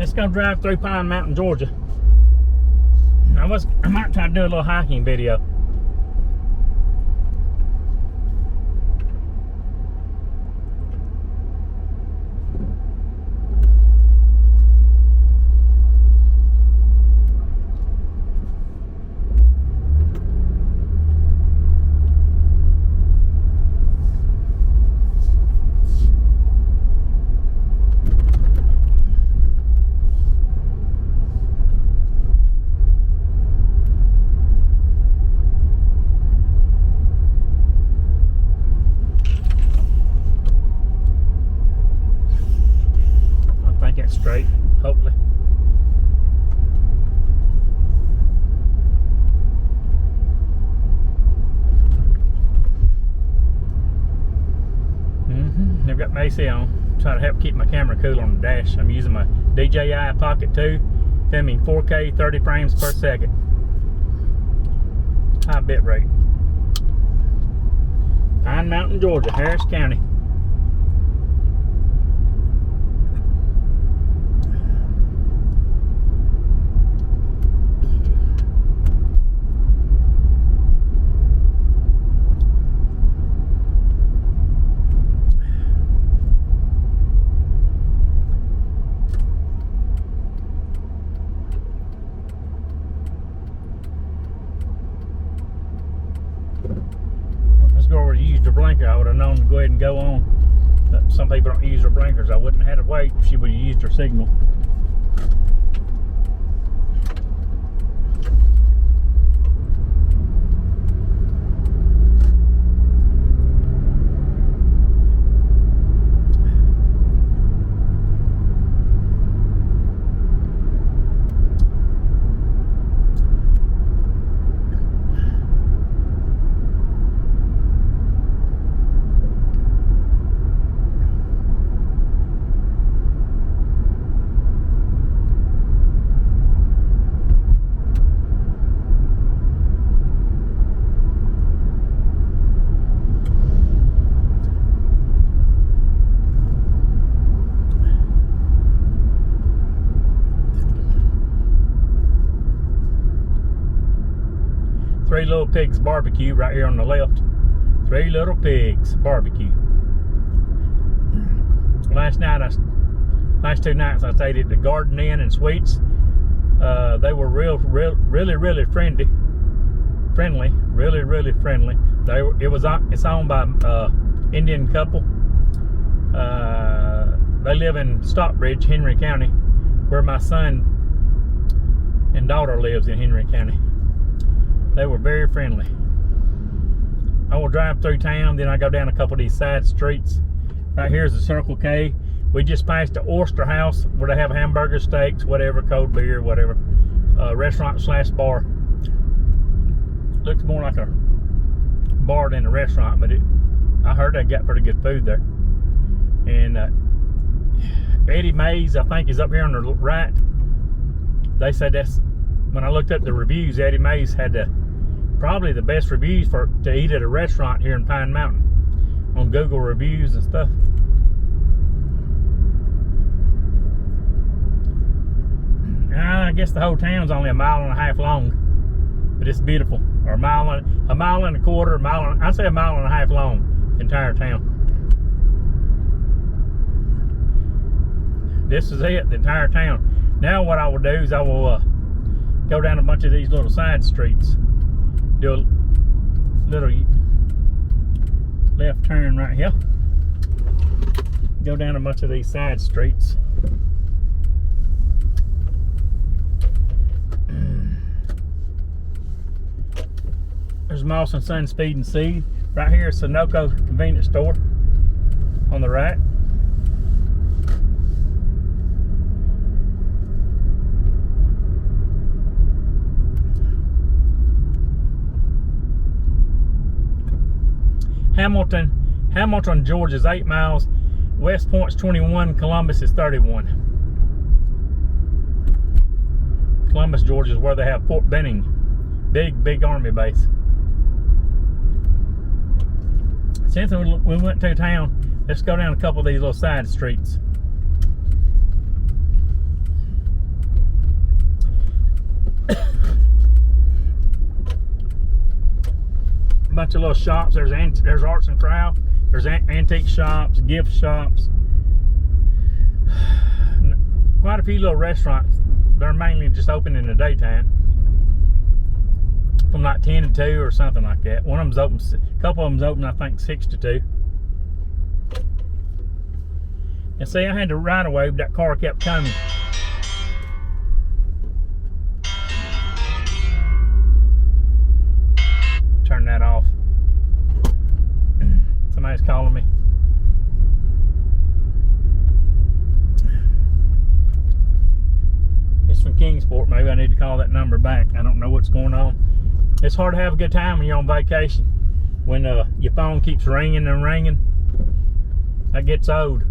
Let's go drive through Pine Mountain, Georgia. I might try to do a little hiking video. Straight, hopefully. I've got my AC on, trying to help keep my camera cool on the dash. I'm using my DJI Pocket 2, filming 4K 30 frames per second. High bit rate. Pine Mountain, Georgia, Harris County. Let's go over to use the blinker. I would have known to go ahead and go on. But some people don't use their blinkers. I wouldn't have had to wait if she would have used her signal. Three Little Pigs Barbecue right here on the left. Three Little Pigs Barbecue. Last two nights I stayed at the Garden Inn and Suites. They were really friendly. Really friendly. It's owned by Indian couple. They live in Stockbridge, Henry County, where my son and daughter lives in Henry County. They were very friendly. I will drive through town, then I go down a couple of these side streets. Right here is the Circle K. We just passed the Oyster House where they have hamburger, steaks, whatever, cold beer, whatever. Restaurant / bar. Looks more like a bar than a restaurant, but I heard they got pretty good food there. And Eddie Mays, I think, is up here on the right. They said that's, when I looked up the reviews, Eddie Mays had probably the best reviews to eat at a restaurant here in Pine Mountain on Google reviews and stuff. I guess the whole town's only 1.5 miles long, but it's beautiful. Or a mile and a quarter, I'd say 1.5 miles long, the entire town. This is it, the entire town. Now what I will do is I will go down a bunch of these little side streets. Do a little left turn right here. Go down a bunch of these side streets. There's Moss and Son Speed and Seed. Right here is Sunoco convenience store on the right. Hamilton, Georgia is 8 miles. West Point's 21. Columbus is 31. Columbus, Georgia is where they have Fort Benning. Big army base. Since we went to town, let's go down a couple of these little side streets. bunch of little shops. There's arts and craft. There's antique shops, gift shops. Quite a few little restaurants. They're mainly just open in the daytime, from like 10 to 2 or something like that. One of them's open. A couple of them's open, I think, 6 to 2. And see, I had to right away, but that car kept coming. Turn that off. Somebody's calling me. It's from Kingsport. Maybe I need to call that number back. I don't know what's going on. It's hard to have a good time when you're on vacation. When your phone keeps ringing and ringing. That gets old.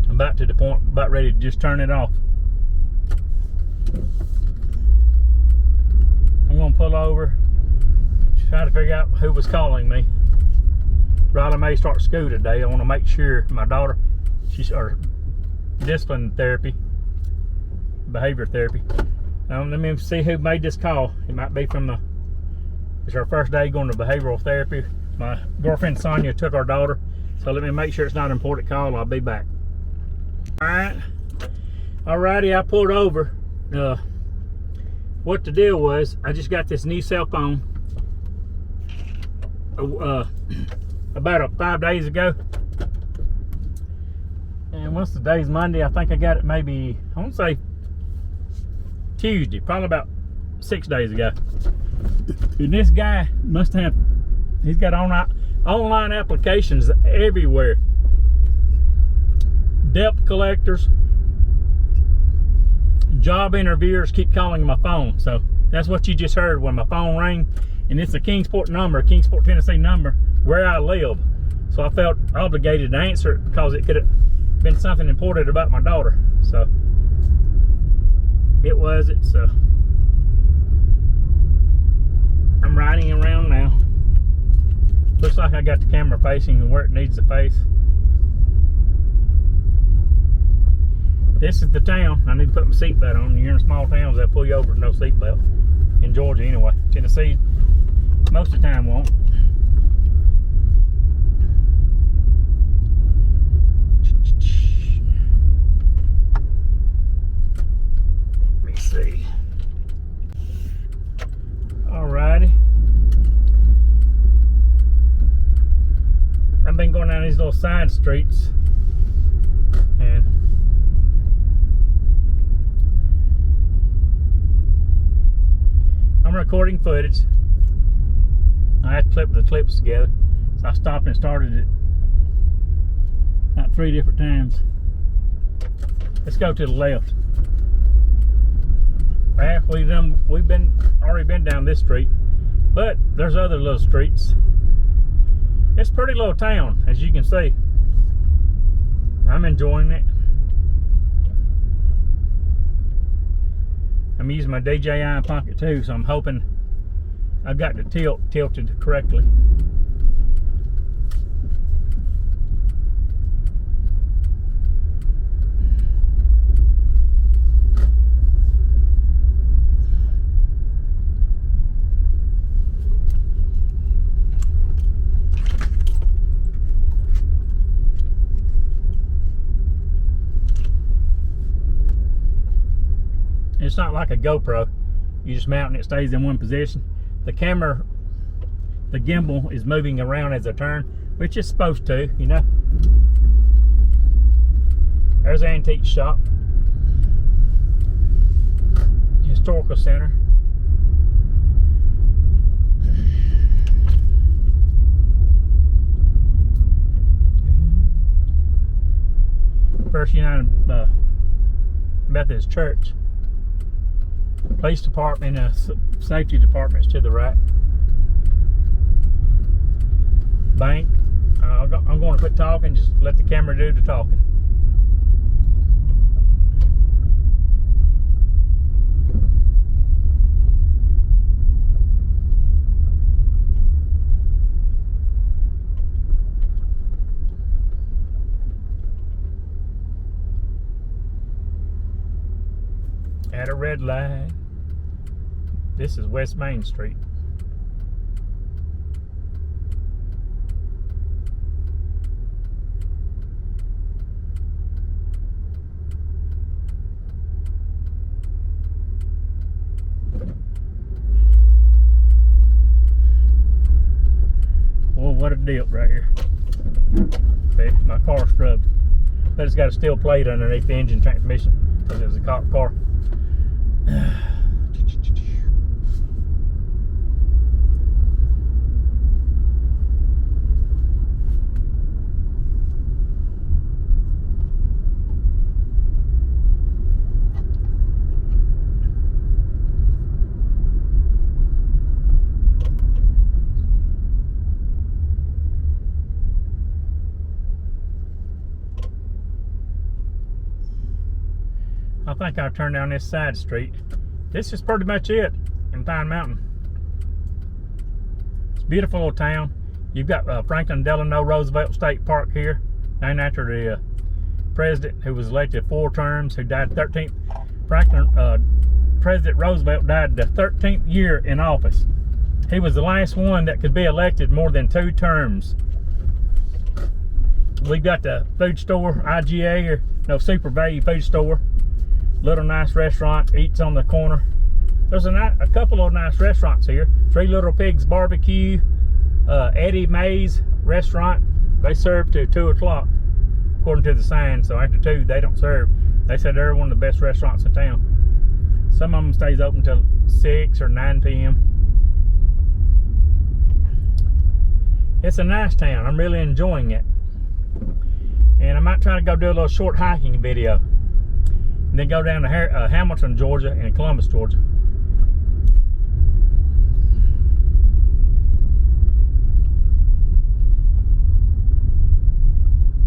I'm about to the point, about ready to just turn it off. I'm gonna pull over, try to figure out who was calling me. Riley may start school today. I want to make sure my daughter, she's or discipline therapy, behavior therapy. Let me see who made this call. It might be from it's our first day going to behavioral therapy. My girlfriend Sonia took our daughter, so let me make sure it's not an important call. I'll be back. Alrighty, I pulled over. What the deal was, I just got this new cell phone about 5 days ago. And once the day's Monday, I think I got it maybe, I want to say Tuesday, probably about 6 days ago. And this guy must have, he's got online applications everywhere. Debt collectors, job interviewers keep calling my phone. So that's what you just heard when my phone rang. And it's a Kingsport number, Kingsport, Tennessee number, where I live. So I felt obligated to answer it because it could have been something important about my daughter. So it was. I'm riding around now. Looks like I got the camera facing where it needs to face. This is the town. I need to put my seatbelt on. You're in small towns, they'll pull you over with no seatbelt. In Georgia anyway. Tennessee, most of the time won't. Let me see. Alrighty. I've been going down these little side streets and I'm recording footage. I had to clip the clips together, so I stopped and started it about 3 different times. Let's go to the left. We've already been down this street, but there's other little streets. It's a pretty little town, as you can see. I'm enjoying it. I'm using my DJI Pocket 2, so I'm hoping I've got the tilted correctly. It's not like a GoPro. You just mount and it stays in one position. The camera, the gimbal is moving around as I turn, which it's supposed to, you know. There's an antique shop. Historical center. First United Methodist Church. Police department, safety departments to the right. Bank. I'm going to quit talking. Just let the camera do the talking. At a red light. This is West Main Street. got dipped right here. See, my car scrubbed. But it's got a steel plate underneath the engine transmission because it was a cop car. I think I'll turn down this side street. This is pretty much it in Pine Mountain. It's a beautiful little town. You've got Franklin Delano Roosevelt State Park here, named after the president who was elected 4 terms, who died 13th. President Roosevelt died the 13th year in office. He was the last one that could be elected more than 2 terms. We got the food store, IGA, or no, Super Value Food Store. Little nice restaurant, eats on the corner. There's a couple of nice restaurants here. 3 Little Pigs Barbecue, Eddie Mae's restaurant. They serve to 2 o'clock, according to the sign. So after 2, they don't serve. They said they're one of the best restaurants in town. Some of them stays open till 6 or 9 p.m. It's a nice town. I'm really enjoying it. And I might try to go do a little short hiking video. And then go down to Hamilton, Georgia, and Columbus, Georgia.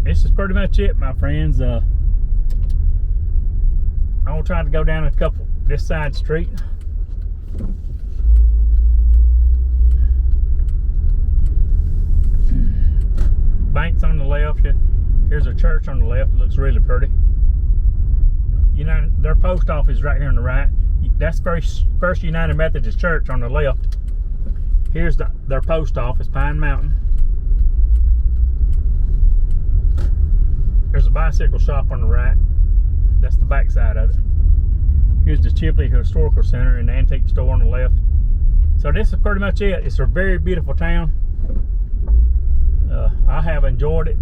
This is pretty much it, my friends. I'm gonna try to go down this side street. Banks on the left. Here's a church on the left. It looks really pretty. Their post office right here on the right. That's First United Methodist Church on the left. Here's their post office, Pine Mountain. There's a bicycle shop on the right. That's the back side of it. Here's the Chipley Historical Center and the antique store on the left. So this is pretty much it. It's a very beautiful town. I have enjoyed it.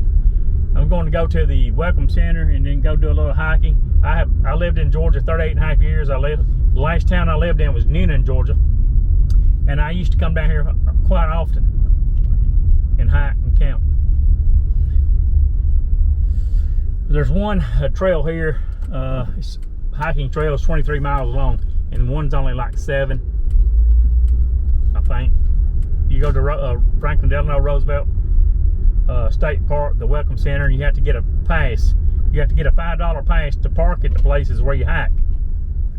I'm going to go to the Welcome Center and then go do a little hiking. I lived in Georgia 38.5 years. The last town I lived in was Newnan, Georgia. And I used to come down here quite often and hike and camp. There's one trail here. Hiking trail is 23 miles long, and one's only like 7, I think. You go to Franklin Delano Roosevelt State Park, the Welcome Center, and you have to get a pass. You have to get a $5 pass to park at the places where you hike,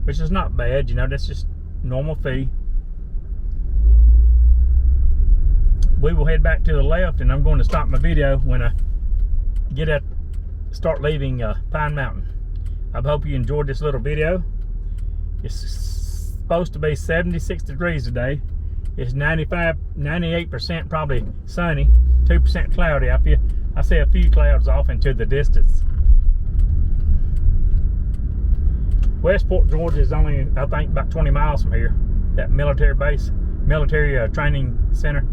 which is not bad. That's just normal fee. We will head back to the left, and I'm going to stop my video when I start leaving Pine Mountain. I hope you enjoyed this little video. It's supposed to be 76 degrees today. It's 98% probably sunny, 2% cloudy. I see a few clouds off into the distance. Westport, Georgia is only, I think, about 20 miles from here. That military base, military training center,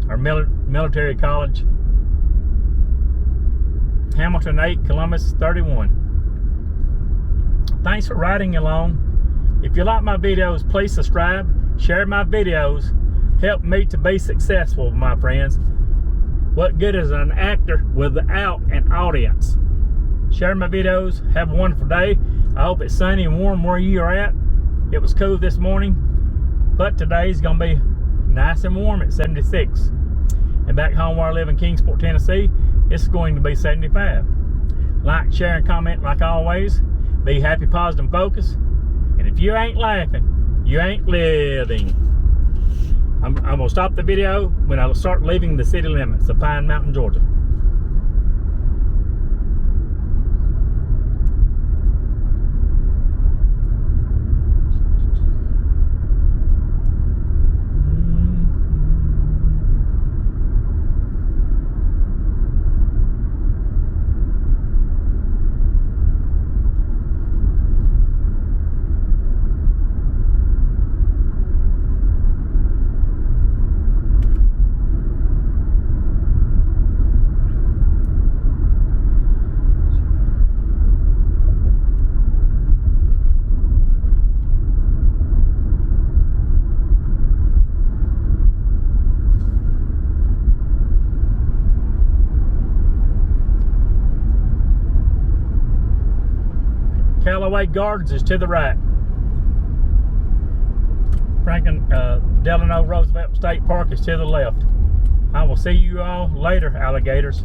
or military college. Hamilton 8, Columbus 31. Thanks for riding along. If you like my videos, please subscribe, share my videos. Help me to be successful, my friends. What good is an actor without an audience? Share my videos. Have a wonderful day. I hope it's sunny and warm where you are at. It was cool this morning, but today's gonna be nice and warm at 76. And back home where I live in Kingsport, Tennessee, it's going to be 75. Like, share, and comment like always. Be happy, positive, and focused. And if you ain't laughing, you ain't living. I'm gonna stop the video when I start leaving the city limits of Pine Mountain, Georgia. Gardens is to the right. Delano Roosevelt State Park is to the left. I will see you all later, alligators.